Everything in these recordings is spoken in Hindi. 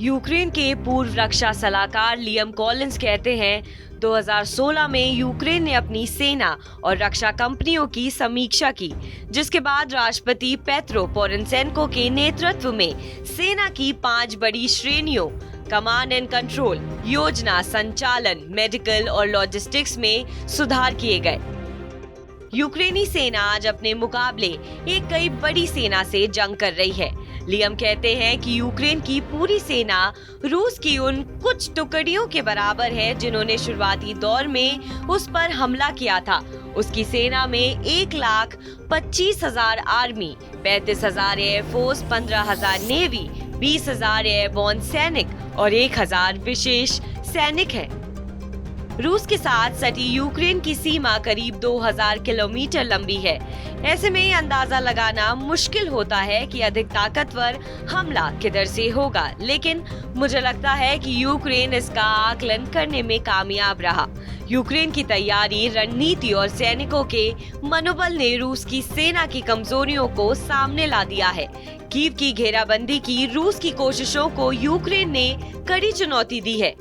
यूक्रेन के पूर्व रक्षा सलाहकार लियम कॉलिंस कहते हैं 2016 में यूक्रेन ने अपनी सेना और रक्षा कंपनियों की समीक्षा की, जिसके बाद राष्ट्रपति पेत्रो पोरोशेंको के नेतृत्व में सेना की 5 बड़ी श्रेणियों कमांड एंड कंट्रोल, योजना, संचालन, मेडिकल और लॉजिस्टिक्स में सुधार किए गए। यूक्रेनी सेना आज अपने मुकाबले एक कई बड़ी सेना से जंग कर रही है। लियम कहते हैं कि यूक्रेन की पूरी सेना रूस की उन कुछ टुकड़ियों के बराबर है जिन्होंने शुरुआती दौर में उस पर हमला किया था। उसकी सेना में 1,25,000 आर्मी, 35,000 एयरफोर्स, 15,000 नेवी, 20,000 एयरबोर्न सैनिक और 1,000 विशेष सैनिक हैं। रूस के साथ सटी यूक्रेन की सीमा करीब 2000 किलोमीटर लंबी है। ऐसे में ये अंदाजा लगाना मुश्किल होता है कि अधिक ताकतवर हमला किधर से होगा, लेकिन मुझे लगता है कि यूक्रेन इसका आकलन करने में कामयाब रहा। यूक्रेन की तैयारी, रणनीति और सैनिकों के मनोबल ने रूस की सेना की कमजोरियों को सामने ला दिया है। कीव की घेराबंदी की रूस की कोशिशों को यूक्रेन ने कड़ी चुनौती दी है।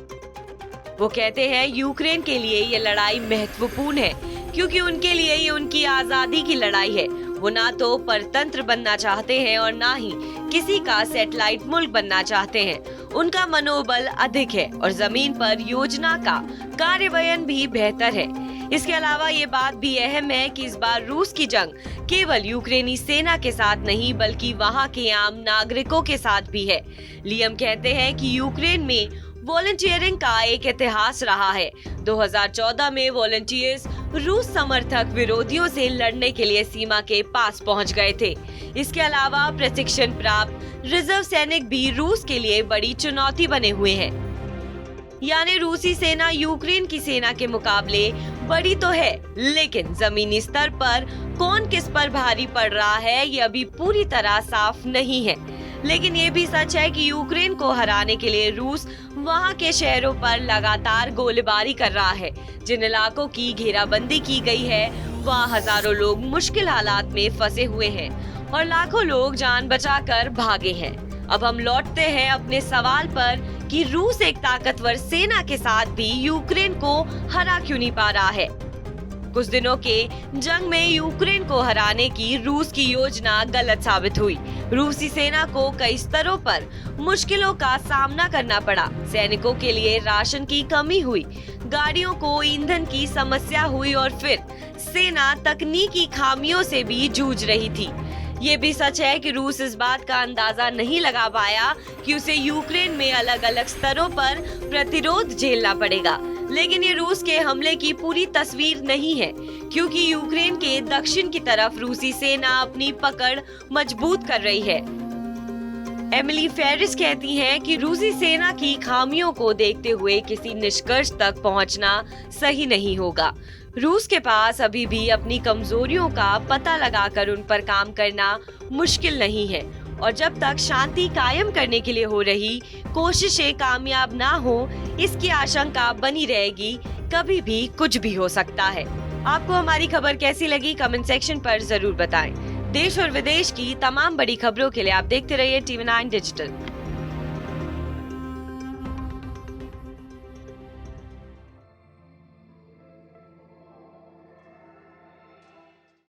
वो कहते हैं यूक्रेन के लिए ये लड़ाई महत्वपूर्ण है क्योंकि उनके लिए ये उनकी आजादी की लड़ाई है। वो ना तो परतंत्र बनना चाहते हैं और ना ही किसी का सैटेलाइट मुल्क बनना चाहते हैं। उनका मनोबल अधिक है और जमीन पर योजना का कार्यान्वयन भी बेहतर है। इसके अलावा ये बात भी अहम है कि इस बार रूस की जंग केवल यूक्रेनी सेना के साथ नहीं बल्कि वहाँ के आम नागरिकों के साथ भी है। लियम कहते हैं कि यूक्रेन में वॉलंटियरिंग का एक इतिहास रहा है। 2014 में वॉलंटियर्स रूस समर्थक विरोधियों से लड़ने के लिए सीमा के पास पहुंच गए थे। इसके अलावा प्रशिक्षण प्राप्त रिजर्व सैनिक भी रूस के लिए बड़ी चुनौती बने हुए हैं। यानी रूसी सेना यूक्रेन की सेना के मुकाबले बड़ी तो है, लेकिन जमीनी स्तर पर कौन किस पर भारी पड़ रहा है ये अभी पूरी तरह साफ नहीं है। लेकिन ये भी सच है कि यूक्रेन को हराने के लिए रूस वहां के शहरों पर लगातार गोलीबारी कर रहा है। जिन इलाकों की घेराबंदी की गई है वहां हजारों लोग मुश्किल हालात में फंसे हुए हैं और लाखों लोग जान बचाकर भागे हैं। अब हम लौटते हैं अपने सवाल पर कि रूस एक ताकतवर सेना के साथ भी यूक्रेन को हरा क्यों नहीं पा रहा है। कुछ दिनों के जंग में यूक्रेन को हराने की रूस की योजना गलत साबित हुई। रूसी सेना को कई स्तरों पर मुश्किलों का सामना करना पड़ा। सैनिकों के लिए राशन की कमी हुई, गाड़ियों को ईंधन की समस्या हुई और फिर सेना तकनीकी खामियों से भी जूझ रही थी। ये भी सच है कि रूस इस बात का अंदाजा नहीं लगा पाया कि उसे यूक्रेन में अलग अलग स्तरों पर प्रतिरोध झेलना पड़ेगा। लेकिन ये रूस के हमले की पूरी तस्वीर नहीं है, क्योंकि यूक्रेन के दक्षिण की तरफ रूसी सेना अपनी पकड़ मजबूत कर रही है। एमिली फेरिस कहती हैं कि रूसी सेना की खामियों को देखते हुए किसी निष्कर्ष तक पहुंचना सही नहीं होगा। रूस के पास अभी भी अपनी कमजोरियों का पता लगाकर उन पर काम करना मुश्किल नहीं है और जब तक शांति कायम करने के लिए हो रही कोशिशें कामयाब ना हो, इसकी आशंका बनी रहेगी। कभी भी कुछ भी हो सकता है। आपको हमारी खबर कैसी लगी कमेंट सेक्शन पर जरूर बताएं। देश और विदेश की तमाम बड़ी खबरों के लिए आप देखते रहिए TV9 डिजिटल।